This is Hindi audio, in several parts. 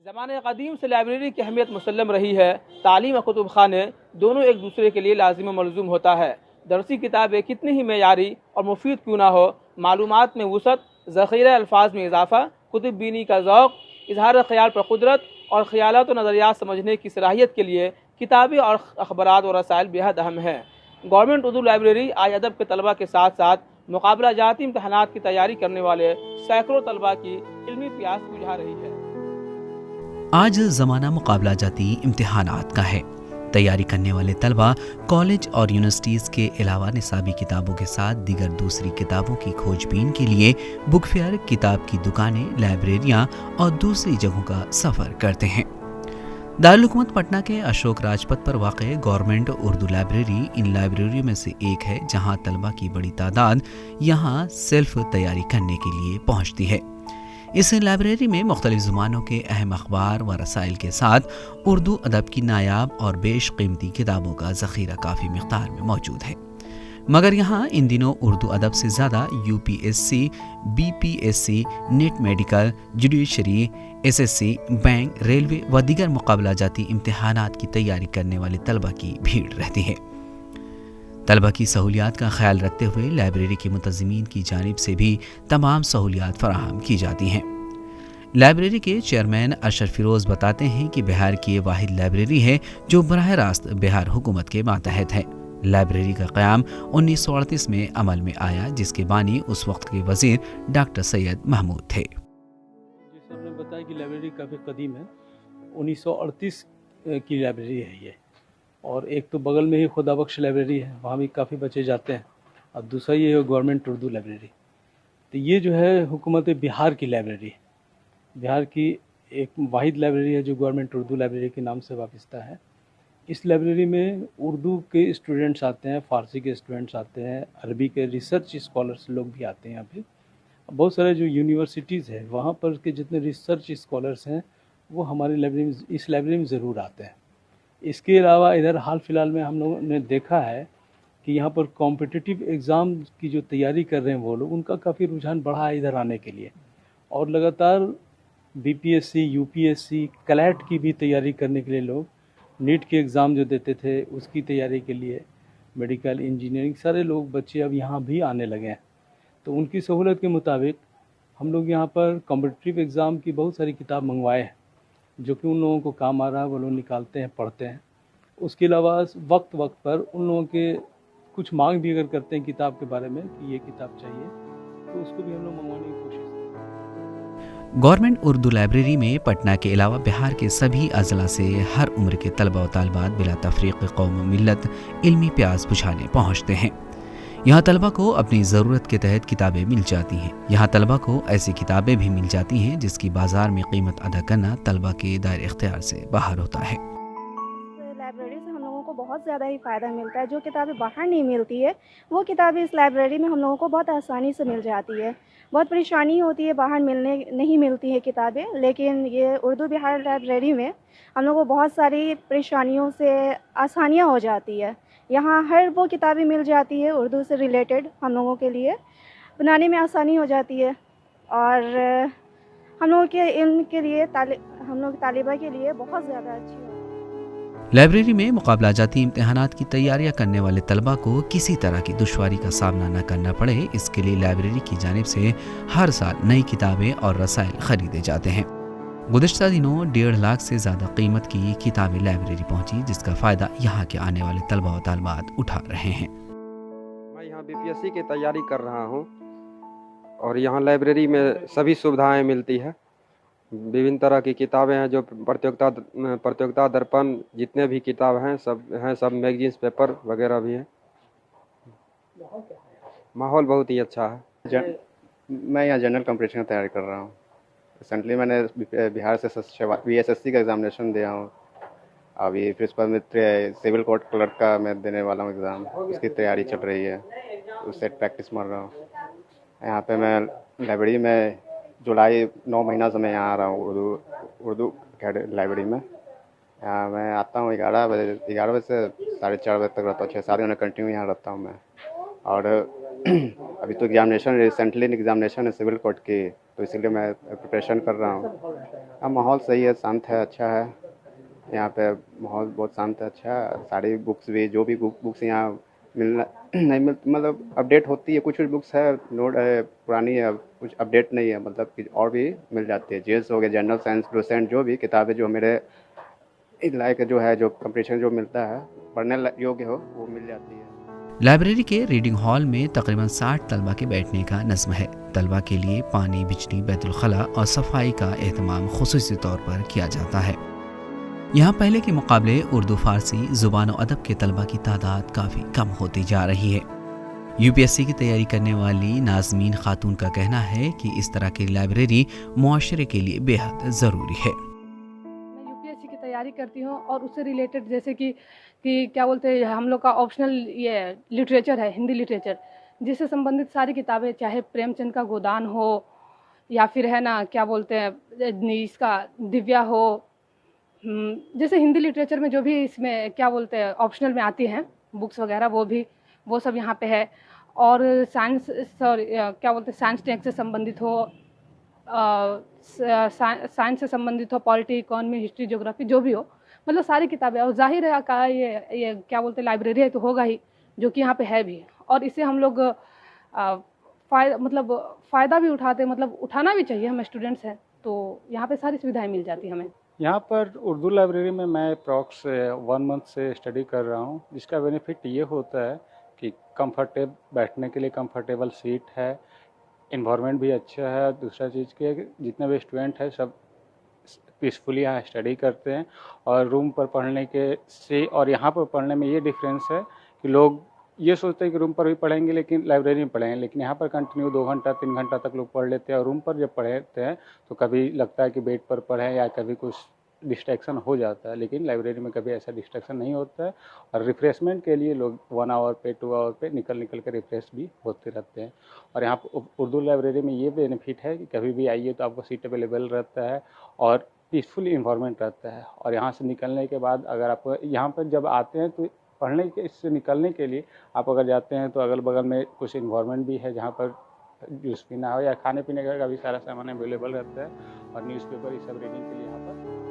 ज़माने क़दीम से लाइब्रेरी की अहमियत मुसल्लम रही है। तालीम और कुतुब खाने दोनों एक दूसरे के लिए लाजिम व मलज़ूम होता है। दरसी किताबें कितनी ही मेयारी और मुफीद क्यों ना हो, मालूमात में वुसअत, ज़ख़ीरा अल्फाज में इजाफ़ा, कुतुब बीनी का ज़ौक़, इजहार ख़याल पर कुदरत और ख़यालात व नज़रियात समझने की सलाहियत के लिए किताबें और अखबारात और रसाइल बेहद अहम हैं। गवर्नमेंट उर्दू लाइब्रेरी आज अदब के तलबा के साथ साथ मुकाबला जाती इम्तहानात की तैयारी करने वाले सैकड़ों तलबा की इल्मी प्यास बुझा रही है। आज ज़माना मुकाबला जाती इम्तिहानात का है। तैयारी करने वाले तलबा कॉलेज और यूनिवर्सिटीज़ के अलावा निसाबी किताबों के साथ दीगर दूसरी किताबों की खोजबीन के लिए बुक फेयर, किताब की दुकानें, लाइब्रेरियां और दूसरी जगहों का सफ़र करते हैं। दारुल हुकूमत पटना के अशोक राजपथ पर वाक़ गवर्नमेंट उर्दू लाइब्रेरी इन लाइब्रेरियों में से एक है, जहां तलबा की बड़ी तादाद यहां सेल्फ तैयारी करने के लिए पहुंचती है। इस लाइब्रेरी में मुख्तलिफ ज़ुबानों के अहम अखबार व रसाइल के साथ उर्दू अदब की नायाब और बेशकीमती किताबों का ज़ख़ीरा काफ़ी मिक़दार में मौजूद है। मगर यहाँ इन दिनों उर्दू अदब से ज़्यादा UPSC, BPSC, net medical, judiciary, SSC, bank, railway व दीगर मुकाबला जाती इम्तिहानात की तैयारी करने वाले तलबा की भीड़ रहती है। तलबा की सहूलियात का ख्याल रखते हुए लाइब्रेरी के मुतज़्ज़मीन की जानिब से भी तमाम सहूलियात फराहम की जाती हैं। लाइब्रेरी के चेयरमैन अरशद फिरोज़ बताते हैं कि बिहार की ये वाहिद लाइब्रेरी है जो बराह रास्त बिहार हुकूमत के मातहत है। लाइब्रेरी का क़याम 1938 में अमल में आया, जिसके बानी उस वक्त के वज़ीर डॉक्टर सैयद महमूद थे। जैसे आपने बताया कि लाइब्रेरी काफ़ी कदीम है, 1938 की लाइब्रेरी है ये। और एक तो बगल में ही खुदाबख्श लाइब्रेरी है, वहाँ भी काफ़ी बच्चे जाते हैं, और दूसरा ये है गवर्नमेंट उर्दू लाइब्रेरी। तो ये जो है हुकूमत बिहार की लाइब्रेरी है, बिहार की एक वाहिद लाइब्रेरी है जो गवर्नमेंट उर्दू लाइब्रेरी के नाम से वाबस्ता है। इस लाइब्रेरी में उर्दू के स्टूडेंट्स आते हैं, फ़ारसी के स्टूडेंट्स आते हैं, अरबी के रिसर्च स्कॉलर्स लोग भी आते हैं यहाँ पे। बहुत सारे जो यूनिवर्सिटीज़ है वहाँ पर के जितने रिसर्च स्कॉलर्स हैं वो हमारी लाइब्रेरी में, इस लाइब्रेरी में ज़रूर आते हैं। इसके अलावा इधर हाल फिलहाल में हम लोगों ने देखा है कि यहाँ पर कॉम्पिटिटिव एग्ज़ाम की जो तैयारी कर रहे हैं वो लोग, उनका काफ़ी रुझान बढ़ा है इधर आने के लिए। और लगातार BPSC, UPSC, क्लैट की भी तैयारी करने के लिए लोग, नीट के एग्ज़ाम जो देते थे उसकी तैयारी के लिए, मेडिकल, इंजीनियरिंग, सारे लोग बच्चे अब यहाँ भी आने लगे हैं। तो उनकी सहूलत के मुताबिक हम लोग यहाँ पर कॉम्पिटिटिव एग्ज़ाम की बहुत सारी किताब मंगवाए हैं, जो कि उन लोगों को काम आ रहा है, वो लोग निकालते हैं, पढ़ते हैं। उसके अलावा वक्त वक्त पर उन लोगों के कुछ मांग भी अगर करते हैं किताब के बारे में कि ये किताब चाहिए, तो उसको भी हम लोग मंगवाने की कोशिश करते हैं। गवर्नमेंट उर्दू लाइब्रेरी में पटना के अलावा बिहार के सभी अजला से हर उम्र के तलबा व तालिबात बिला तफरीक कौम मिल्लत इल्मी प्यास बुझाने पहुँचते हैं। यहाँ तलबा को अपनी ज़रूरत के तहत किताबें मिल जाती हैं। यहाँ तलबा को ऐसी किताबें भी मिल जाती हैं जिसकी बाज़ार में कीमत अदा करना तलबा के दायरे इख्तियार से बाहर होता है। लाइब्रेरी से हम लोगों को बहुत ज़्यादा ही फ़ायदा मिलता है। जो किताबें बाहर नहीं मिलती है वो किताबें इस लाइब्रेरी में हम लोगों को बहुत आसानी से मिल जाती है। बहुत परेशानी होती है, बाहर नहीं मिलती है किताबें, लेकिन ये उर्दू बिहार लाइब्रेरी में हम लोगों को बहुत सारी परेशानियों से आसानियाँ हो जाती है। यहाँ हर वो किताबें मिल जाती है उर्दू से रिलेटेड, हम लोगों के लिए बनाने में आसानी हो जाती है। और हम लोगों के इल्म के लिए, हम लोग तालिबा के लिए बहुत ज़्यादा अच्छी है। लाइब्रेरी में मुकाबला जाती इम्तिहानात की तैयारियां करने वाले तलबा को किसी तरह की दुश्वारी का सामना न करना पड़े, इसके लिए लाइब्रेरी की जानिब से हर साल नई किताबें और रसाइल खरीदे जाते हैं। गुज़िश्ता दिनों 1.5 लाख से ज़्यादा कीमत की किताबें लाइब्रेरी पहुंची, जिसका फ़ायदा यहाँ के आने वाले तलबा व तालिबात उठा रहे हैं। मैं यहाँ BPSC की तैयारी कर रहा हूँ और यहाँ लाइब्रेरी में सभी सुविधाएँ मिलती है। विभिन्न तरह की किताबें हैं, जो प्रतियोगिता दर्पण, जितने भी किताब हैं सब मैगजीन्स, पेपर वगैरह भी हैं। माहौल बहुत ही अच्छा है। मैं यहाँ जनरल कॉम्पिटिशन की तैयारी कर रहा हूँ। रिसेंटली मैंने बिहार से VSSC का एग्जामिनेशन दिया हूँ। अभी फिर उसके बाद में सिविल कोर्ट क्लर्क का मैं देने वाला हूँ एग्ज़ाम, उसकी तैयारी चल रही है, उससे प्रैक्टिस मार रहा हूँ। यहाँ पे मैं लाइब्रेरी में जुलाई 9 महीना से मैं यहाँ आ रहा हूँ उर्दू लाइब्रेरी में। यहाँ मैं आता हूँ 11 बजे से 4:30 बजे तक रहता हूँ। 6-7 महीने कंटिन्यू यहाँ रहता हूँ मैं। और अभी तो रिसेंटली एग्जामिनेशन है सिविल कोर्ट की, तो इसीलिए मैं प्रिपरेशन कर रहा हूँ। अब माहौल सही है, शांत है, अच्छा है। यहाँ पे माहौल बहुत शांत है, अच्छा है। सारी बुक्स भी, जो भी बुक्स यहाँ मिलना नहीं मिल, मतलब अपडेट होती है। कुछ कुछ बुक्स है नोट है, पुरानी है, कुछ अपडेट नहीं है, मतलब कि और भी मिल जाती है। जीएस हो गया, जनरल साइंस, डोसेंट, जो भी किताबें जो मेरे लायक जो है, जो कंपटीशन जो मिलता है, पढ़ने योग्य हो, वो मिल जाती है। लाइब्रेरी के रीडिंग हॉल में तकरीबन 60 तलबा के बैठने का नज़्म है। तलबा के लिए पानी, बिजली, बैतुल खला और सफाई का एहतमाम खुसूसी तौर पर किया जाता है। यहाँ पहले के मुकाबले उर्दू, फारसी, ज़ुबान और अदब के तलबा की तादाद काफ़ी कम होती जा रही है। यूपीएससी की तैयारी करने वाली नाज़मीन खातून का कहना है कि इस तरह की लाइब्रेरी मुआशरे के लिए बेहद ज़रूरी है। मैं यूपीएससी की तैयारी करती हूँ और उससे रिलेटेड जैसे कि क्या बोलते हैं, हम लोग का ऑप्शनल ये लिटरेचर है, हिंदी लिटरेचर, जिससे संबंधित सारी किताबें, चाहे प्रेमचंद का गोदान हो या फिर है ना क्या बोलते हैं इसका दिव्या हो, जैसे हिंदी लिटरेचर में जो भी इसमें क्या बोलते हैं ऑप्शनल में आती हैं बुक्स वगैरह, वो सब यहाँ पे है। और साइंस, सॉरी क्या बोलते हैं, साइंस टेक से संबंधित हो, साइंस से संबंधित हो, पॉलिटी, इकोनॉमी, हिस्ट्री, ज्योग्राफी, जो भी हो, मतलब सारी किताबें। और जाहिर है का ये क्या बोलते हैं लाइब्रेरी है तो होगा ही, जो कि यहाँ पे है भी। और इससे हम लोग फ़ायदा भी उठाते, मतलब उठाना भी चाहिए, हम स्टूडेंट्स हैं तो यहाँ पे सारी सुविधाएं मिल जाती हमें। यहाँ पर उर्दू लाइब्रेरी में मैं अप्रॉक्स 1 मंथ से स्टडी कर रहा हूँ, जिसका बेनिफिट ये होता है कि बैठने के लिए कंफर्टेबल सीट है, इन्वायरमेंट भी अच्छा है। दूसरा चीज़ के जितने भी स्टूडेंट हैं सब पीसफुली यहाँ स्टडी करते हैं। और रूम पर पढ़ने के से और यहाँ पर पढ़ने में ये डिफरेंस है कि लोग ये सोचते हैं कि रूम पर भी पढ़ेंगे लेकिन लाइब्रेरी में पढ़ेंगे, लेकिन यहाँ पर कंटिन्यू 2 घंटा 3 घंटा तक लोग पढ़ लेते हैं। और रूम पर जब पढ़ते हैं तो कभी लगता है कि बेड पर पढ़ें या कभी कुछ डिस्ट्रैक्शन हो जाता है, लेकिन लाइब्रेरी में कभी ऐसा डिस्ट्रैक्शन नहीं होता है। और रिफ़्रेशमेंट के लिए लोग 1 आवर पे 2 आवर पे निकल कर रिफ़्रेश भी होते रहते हैं। और यहाँ पर उर्दू लाइब्रेरी में ये बेनिफिट है कि कभी भी आइए तो आपको सीट अवेलेबल रहता है और पीसफुल इन्वायरमेंट रहता है। और यहाँ से निकलने के बाद अगर आप यहाँ पर जब आते हैं तो पढ़ने के इससे निकलने के लिए आप अगर जाते हैं तो अगल बगल में कुछ इन्वायरमेंट भी है जहाँ पर जूस पीना हो या खाने पीने का भी सारा सामान अवेलेबल रहता है। और न्यूज़पेपर ये सब रीडिंग के लिए यहाँ पर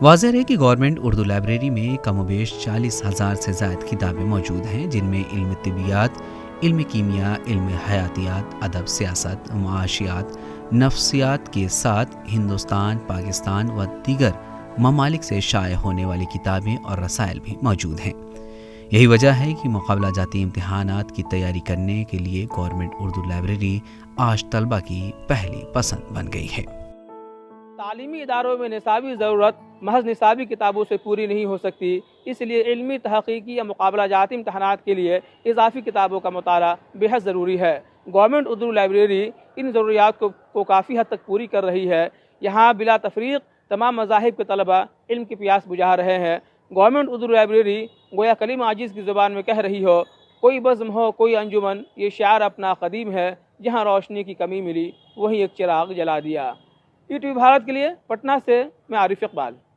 वाज़ेह है कि गवर्नमेंट उर्दू लाइब्रेरी में कमोबेश 40,000 से ज़ायद किताबें मौजूद हैं, जिनमें इल्म तिबियात, इल्म कीमिया, इल्म हयातियात, अदब, सियासत, माशियात, नफ्सियात के साथ हिंदुस्तान, पाकिस्तान व दीगर ममालिक से शाये होने वाली किताबें और रसायल भी मौजूद हैं। यही वजह है कि मुकाबला जाती इम्तिहानात की तैयारी करने के लिए गवर्नमेंट उर्दू लाइब्रेरी आज तलबा की पहली पसंद बन गई है। तालीमी इदारों में निसाबी ज़रूरत महज निसाबी किताबों से पूरी नहीं हो सकती, इसलिए इल्मी, तहक़ीक़ी या मुकाबला जाती इम्तहानात के लिए इजाफ़ी किताबों का मुताला बेहद ज़रूरी है। गवर्नमेंट उर्दू लाइब्रेरी इन ज़रूरियात को काफ़ी हद तक पूरी कर रही है। यहाँ बिला तफरीक़ तमाम मज़ाहिब के तलबा इल्म की प्यास बुझा रहे हैं। गवर्नमेंट उर्दू लाइब्रेरी गोया कलीम आजिज़ की ज़ुबान में कह रही हो, कोई बज़्म हो कोई अंजुमन, ये शार अपना क़दीम है, जहाँ रोशनी की कमी मिली वहीं एक चिराग जला दिया। ईटीवी भारत के लिए पटना से मैं आरिफ इकबाल।